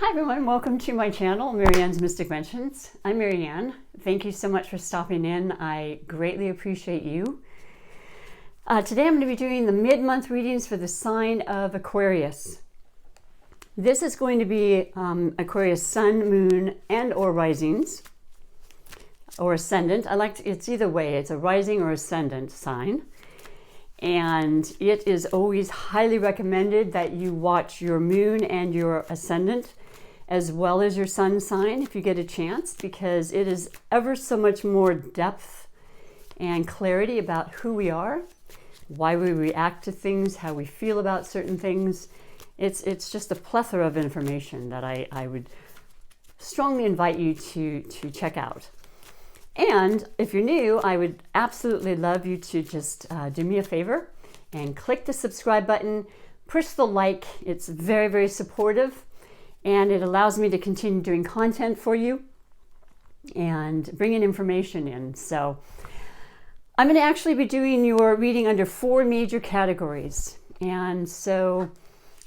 Hi everyone, welcome to my channel, MaryAnne's Mystic Mentions. I'm MaryAnne. Thank you so much for stopping in. I greatly appreciate you. Today I'm going to be doing the mid-month readings for the sign of Aquarius. This is going to be Aquarius sun, moon, and or risings, or ascendant. It's either way, it's a rising or ascendant sign. And it is always highly recommended that you watch your moon and your ascendant as well as your sun sign if you get a chance, because it is ever so much more depth and clarity about who we are, why we react to things, how we feel about certain things. It's just a plethora of information that I would strongly invite you to check out. And if you're new, I would absolutely love you to just do me a favor and click the subscribe button, push the like. It's very, very supportive, and it allows me to continue doing content for you and bringing information in. So I'm going to actually be doing your reading under 4 major categories. And so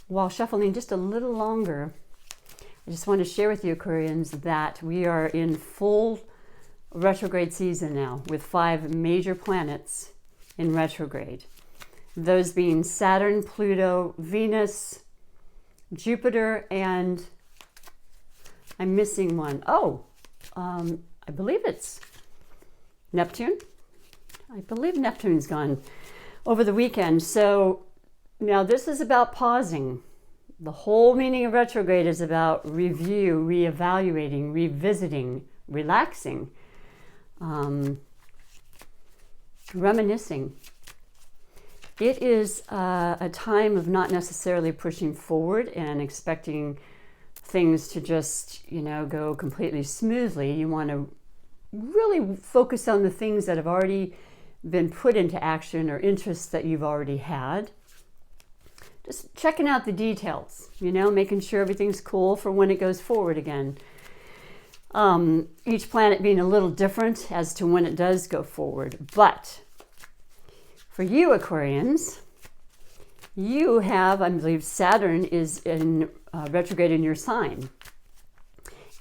while shuffling just a little longer, I just want to share with you, Aquarians, that we are in full retrograde season now with 5 major planets in retrograde. Those being Saturn, Pluto, Venus, Jupiter, and I'm missing one. I believe it's Neptune. I believe Neptune's gone over the weekend. So now this is about pausing. The whole meaning of retrograde is about review, reevaluating, revisiting, relaxing, reminiscing. It is a time of not necessarily pushing forward and expecting things to just, go completely smoothly. You want to really focus on the things that have already been put into action or interests that you've already had. Just checking out the details, making sure everything's cool for when it goes forward again. Each planet being a little different as to when it does go forward. But for you, Aquarians, you have, I believe, Saturn is in retrograde in your sign.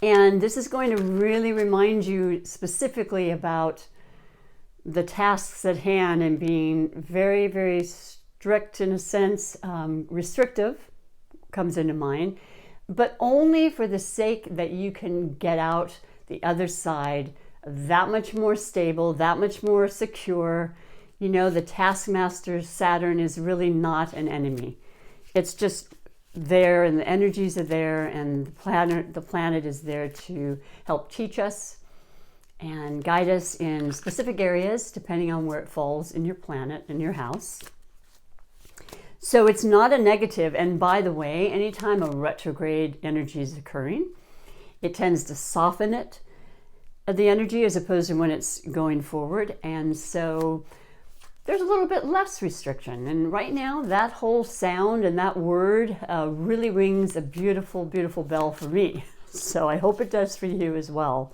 And this is going to really remind you specifically about the tasks at hand and being very, very strict in a sense. Restrictive comes into mind, but only for the sake that you can get out the other side that much more stable, that much more secure. The taskmaster Saturn is really not an enemy. It's just there, and the energies are there, and the planet is there to help teach us and guide us in specific areas depending on where it falls in your planet, in your house. So it's not a negative. And by the way, anytime a retrograde energy is occurring, it tends to soften the energy as opposed to when it's going forward. And so there's a little bit less restriction. And right now, that whole sound and that word really rings a beautiful, beautiful bell for me. So I hope it does for you as well.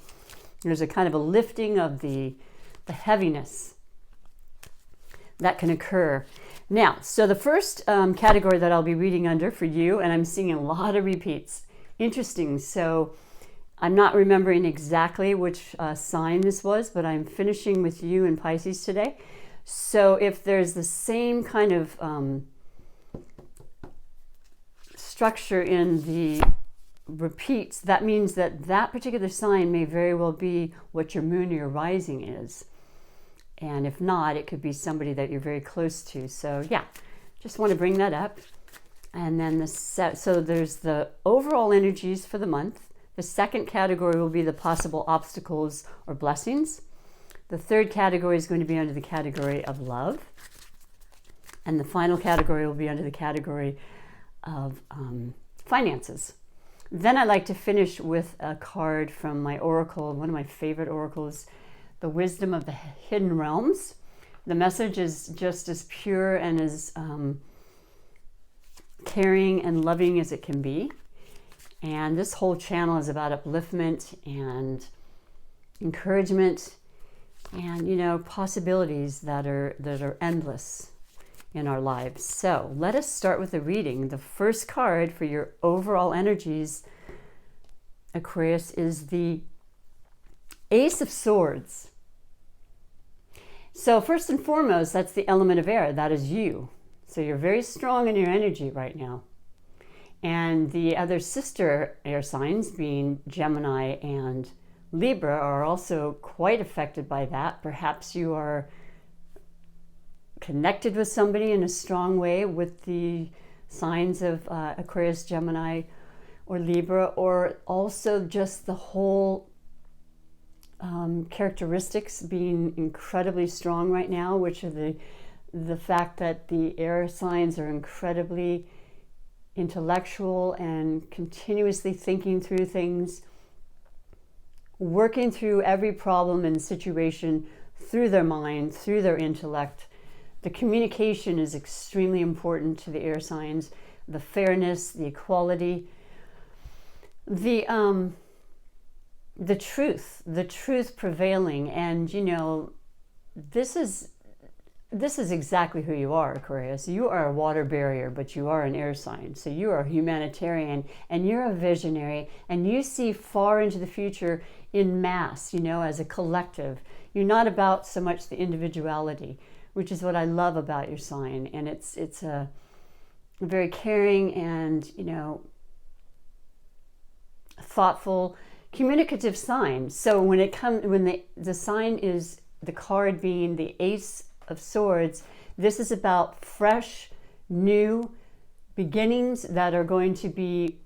There's a kind of a lifting of the heaviness that can occur. Now, so the first category that I'll be reading under for you, and I'm seeing a lot of repeats. Interesting. So I'm not remembering exactly which sign this was, but I'm finishing with you in Pisces today. So if there's the same kind of structure in the repeats, that means that that particular sign may very well be what your moon or your rising is. And if not, it could be somebody that you're very close to. So yeah, just want to bring that up. And then so there's the overall energies for the month. The second category will be the possible obstacles or blessings. The third category is going to be under the category of love. And the final category will be under the category of finances. Then I like to finish with a card from my oracle, one of my favorite oracles, the Wisdom of the Hidden Realms. The message is just as pure and as caring and loving as it can be. And this whole channel is about upliftment and encouragement and possibilities that are endless in our lives. So let us start with the reading. The first card for your overall energies Aquarius, is the Ace of Swords. So first and foremost, that's the element of air. That is you. So you're very strong in your energy right now. And the other sister air signs, being Gemini and Libra, are also quite affected by that. Perhaps you are connected with somebody in a strong way with the signs of Aquarius, Gemini, or Libra, or also just the whole characteristics being incredibly strong right now, which are the fact that the air signs are incredibly intellectual and continuously thinking through things, working through every problem and situation through their mind, through their intellect. The communication is extremely important to the air signs, the fairness, the equality, the truth prevailing. And you know, this is exactly who you are, Aquarius. You are a water barrier, but you are an air sign. So you are a humanitarian and you're a visionary, and you see far into the future in mass, you know, as a collective. You're not about so much the individuality, which is what I love about your sign. And it's a very caring and, you know, thoughtful, communicative sign. So when the sign is the card being the Ace of Swords, this is about fresh, new beginnings that are going to be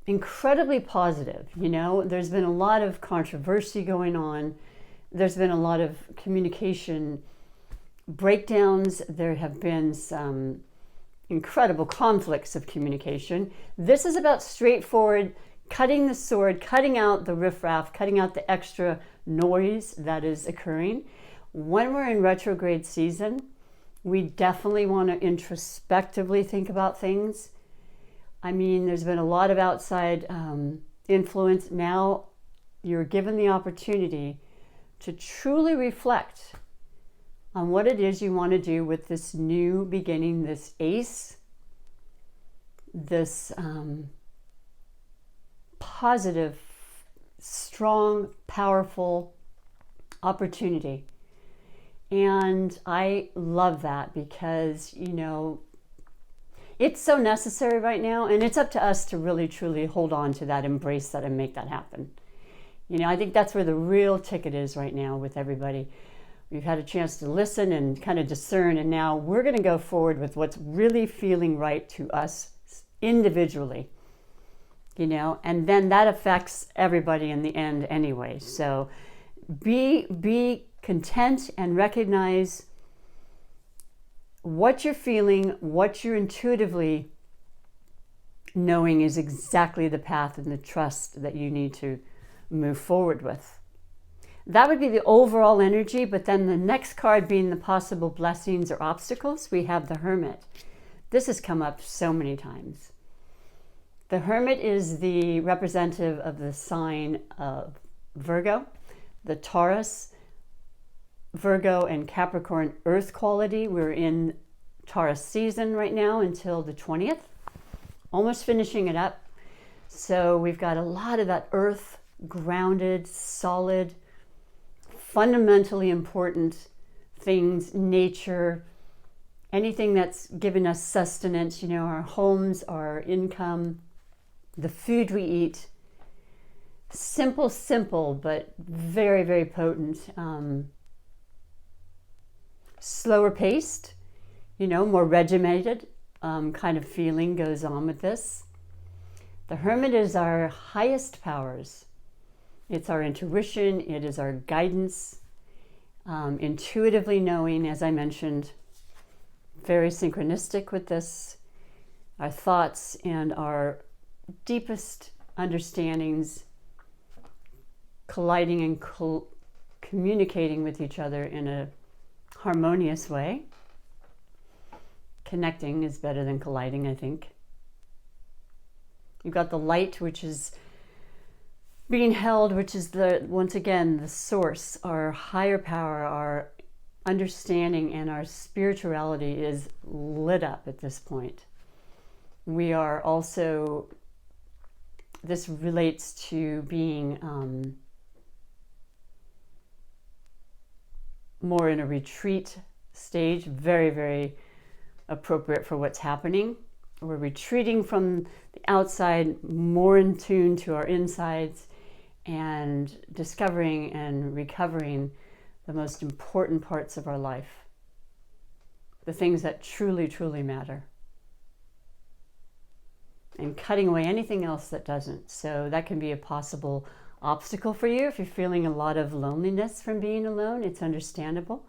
incredibly positive. You know, there's been a lot of controversy going on. There's been a lot of communication breakdowns. There have been some incredible conflicts of communication. This is about straightforward, cutting the sword, cutting out the riffraff, cutting out the extra noise that is occurring. When we're in retrograde season, we definitely want to introspectively think about things. I mean, there's been a lot of outside influence. Now you're given the opportunity to truly reflect on what it is you want to do with this new beginning, this ace, this positive, strong, powerful opportunity. And I love that because, you know, it's so necessary right now, and it's up to us to really, truly hold on to that, embrace that, and make that happen. You know, I think that's where the real ticket is right now with everybody. We've had a chance to listen and kind of discern, and now we're going to go forward with what's really feeling right to us individually, you know, and then that affects everybody in the end anyway. So be content and recognize what you're feeling, what you're intuitively knowing is exactly the path and the trust that you need to move forward with. That would be the overall energy, but then the next card being the possible blessings or obstacles, we have the Hermit. This has come up so many times. The Hermit is the representative of the sign of Virgo, the Taurus, Virgo, and Capricorn earth quality. We're in Taurus season right now until the 20th, almost finishing it up. So we've got a lot of that earth, grounded, solid, fundamentally important things, nature, anything that's given us sustenance, you know, our homes, our income, the food we eat. Simple, but very, very potent. Slower paced, you know, more regimented kind of feeling goes on with this. The Hermit is our highest powers. It's our intuition, it is our guidance, intuitively knowing, as I mentioned, very synchronistic with this, our thoughts and our deepest understandings colliding and communicating with each other in a harmonious way. Connecting is better than colliding, I think. You've got the light, which is being held, which is once again the source, our higher power, our understanding, and our spirituality is lit up at this point. We are also this relates to being more in a retreat stage, very, very appropriate for what's happening. We're retreating from the outside, more in tune to our insides, and discovering and recovering the most important parts of our life, the things that truly, truly matter, and cutting away anything else that doesn't. So that can be a possible obstacle for you if you're feeling a lot of loneliness from being alone. It's understandable.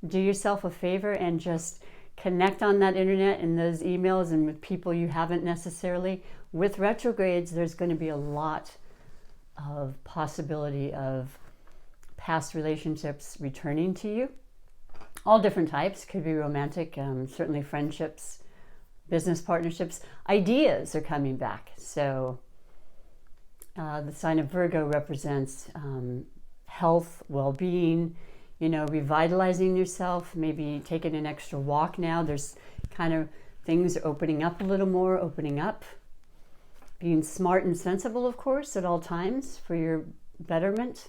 Do yourself a favor and just connect on that internet and those emails and with people you haven't necessarily. With retrogrades, there's going to be a lot of possibility of past relationships returning to you. All different types. Could be romantic, certainly friendships, business partnerships. Ideas are coming back. So the sign of Virgo represents health, well-being, revitalizing yourself, maybe taking an extra walk now. There's kind of things are opening up a little more, opening up. Being smart and sensible, of course, at all times for your betterment.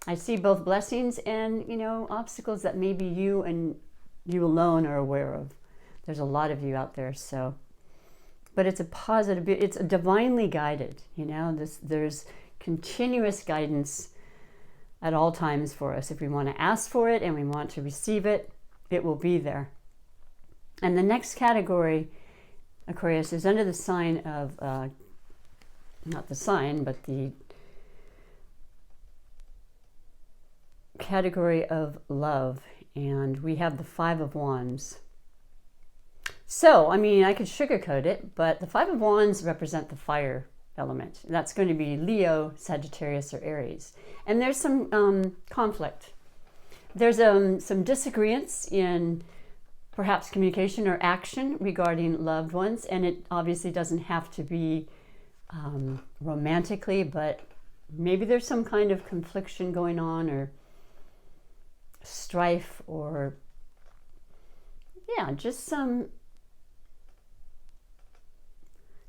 I see both blessings and, obstacles that maybe you and you alone are aware of. There's a lot of you out there, so. But it's a positive, it's divinely guided, there's continuous guidance at all times for us. If we want to ask for it and we want to receive it, it will be there. And the next category, Aquarius, is under the sign of, not the sign, but the category of love. And we have the Five of Wands. So, I could sugarcoat it, but the Five of Wands represent the fire element. That's going to be Leo, Sagittarius, or Aries. And there's some conflict. There's some disagreements in perhaps communication or action regarding loved ones, and it obviously doesn't have to be romantically, but maybe there's some kind of confliction going on, or strife, or just some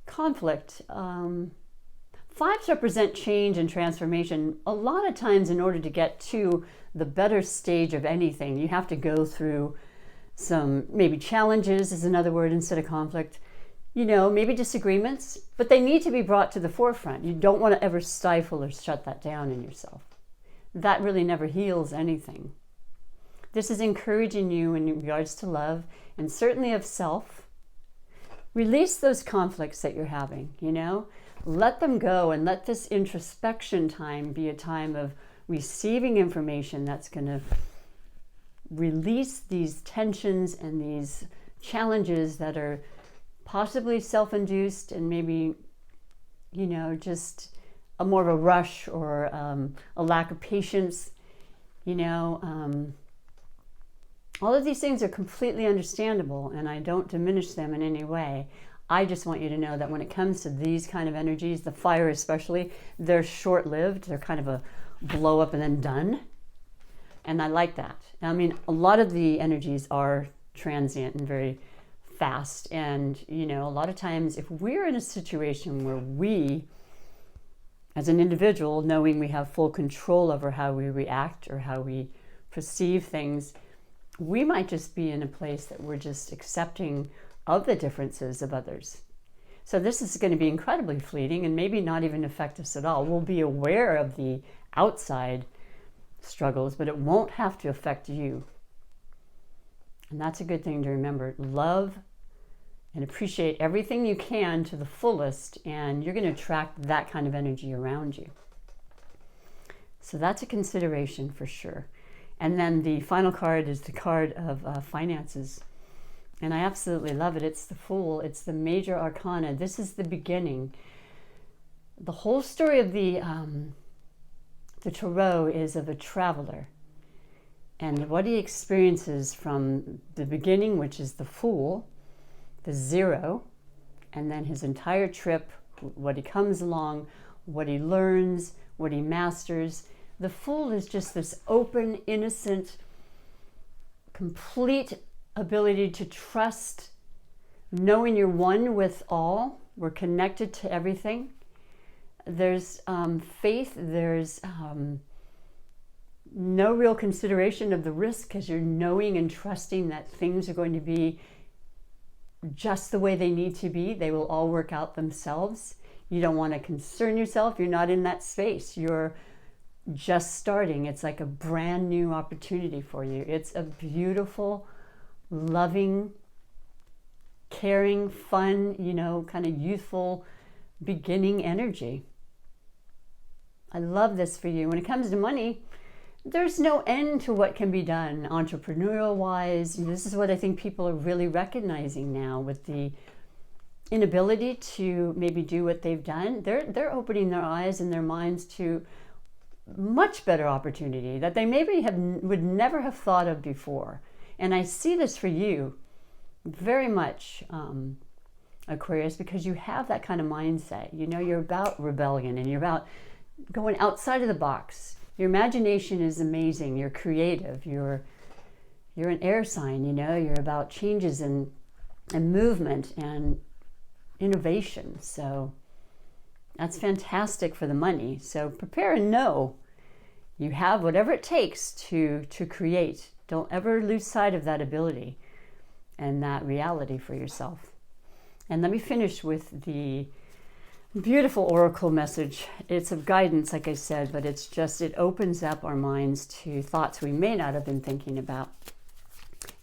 conflict. Fives represent change and transformation. A lot of times, in order to get to the better stage of anything, you have to go through some, maybe challenges is another word instead of conflict, maybe disagreements, but they need to be brought to the forefront. You don't want to ever stifle or shut that down in yourself. That really never heals anything. This is encouraging you in regards to love and certainly of self. Release those conflicts that you're having, Let them go, and let this introspection time be a time of receiving information that's going to release these tensions and these challenges that are possibly self-induced and maybe, just a more of a rush or a lack of patience, all of these things are completely understandable, and I don't diminish them in any way. I just want you to know that when it comes to these kind of energies, the fire especially, they're short-lived. They're kind of a blow up and then done. And I like that. A lot of the energies are transient and very fast. And, a lot of times if we're in a situation where we, as an individual, knowing we have full control over how we react or how we perceive things, we might just be in a place that we're just accepting of the differences of others. So this is going to be incredibly fleeting and maybe not even affect us at all. We'll be aware of the outside struggles, but it won't have to affect you. And that's a good thing to remember. Love and appreciate everything you can to the fullest, and you're going to attract that kind of energy around you. So that's a consideration for sure. And then the final card is the card of finances. And I absolutely love it. It's the Fool. It's the major arcana. This is the beginning. The whole story of the Tarot is of a traveler. And what he experiences from the beginning, which is the Fool, the zero, and then his entire trip, what he comes along, what he learns, what he masters. The Fool is just this open, innocent, complete ability to trust, knowing you're one with all, We're connected to everything. There's faith. There's no real consideration of the risk because you're knowing and trusting that things are going to be just the way they need to be. They will all work out themselves. You don't want to concern yourself. You're not in that space. You're just starting. It's like a brand new opportunity for you. It's a beautiful, loving, caring, fun, kind of youthful beginning energy. I love this for you. When it comes to money, there's no end to what can be done entrepreneurial wise. This is what I think people are really recognizing now with the inability to maybe do what they've done. They're opening their eyes and their minds to much better opportunity that they maybe would never have thought of before. And I see this for you very much, Aquarius, because you have that kind of mindset. You're about rebellion and you're about going outside of the box. Your imagination is amazing. You're creative. You're an air sign, you're about changes and movement and innovation. So that's fantastic for the money. So prepare and know you have whatever it takes to create. Don't ever lose sight of that ability and that reality for yourself. And let me finish with the beautiful oracle message. It's of guidance, like I said, but it opens up our minds to thoughts we may not have been thinking about.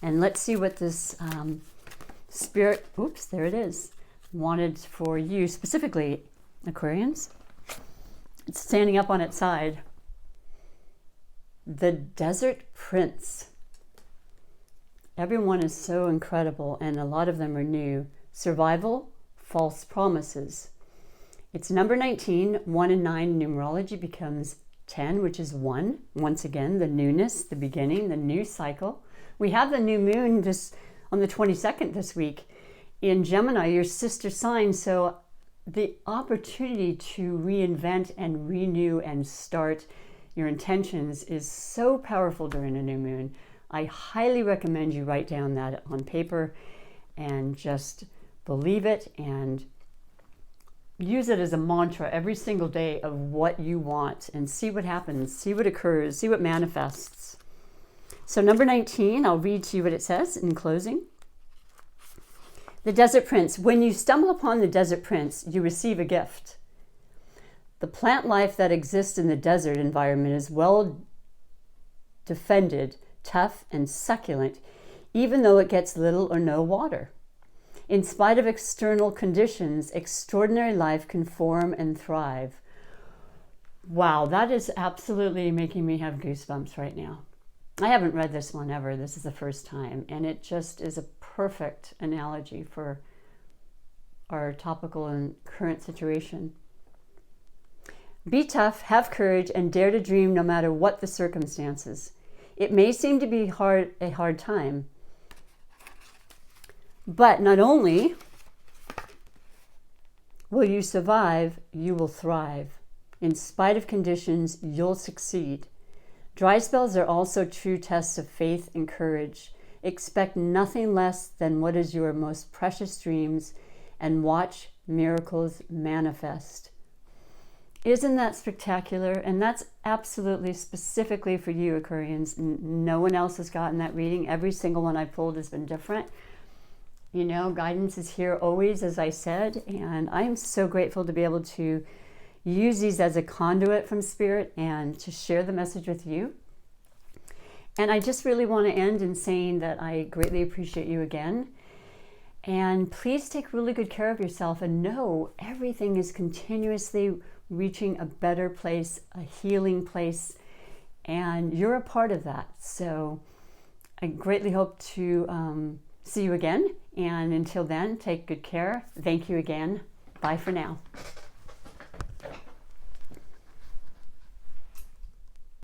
And let's see what this spirit, there it is, wanted for you specifically, Aquarians. It's standing up on its side. The Desert Prince. Everyone is so incredible, and a lot of them are new. Survival, false promises. It's number 19. 1 and 9 numerology becomes 10, which is 1. Once again, the newness, the beginning, the new cycle. We have the new moon just on the 22nd this week in Gemini, your sister sign. So the opportunity to reinvent and renew and start your intentions is so powerful during a new moon. I highly recommend you write down that on paper and just believe it and use it as a mantra every single day of what you want and see what happens, see what occurs, see what manifests. So number 19, I'll read to you what it says in closing. The Desert Prince. When you stumble upon the Desert Prince, you receive a gift. The plant life that exists in the desert environment is well defended, tough, and succulent, even though it gets little or no water. In spite of external conditions, extraordinary life can form and thrive. Wow, that is absolutely making me have goosebumps right now. I haven't read this one ever. This is the first time, and it just is a perfect analogy for our topical and current situation. Be tough, have courage, and dare to dream no matter what the circumstances. It may seem to be a hard time, but not only will you survive, you will thrive. In spite of conditions, you'll succeed. Dry spells are also true tests of faith and courage. Expect nothing less than what is your most precious dreams and watch miracles manifest. Isn't that spectacular? And that's absolutely specifically for you, Aquarians. No one else has gotten that reading. Every single one I pulled has been different. Guidance is here always, as I said, and I am so grateful to be able to use these as a conduit from Spirit and to share the message with you. And I just really want to end in saying that I greatly appreciate you again. And please take really good care of yourself and know everything is continuously reaching a better place, a healing place, and you're a part of that. So I greatly hope to see you again. And until then, take good care. Thank you again. Bye for now.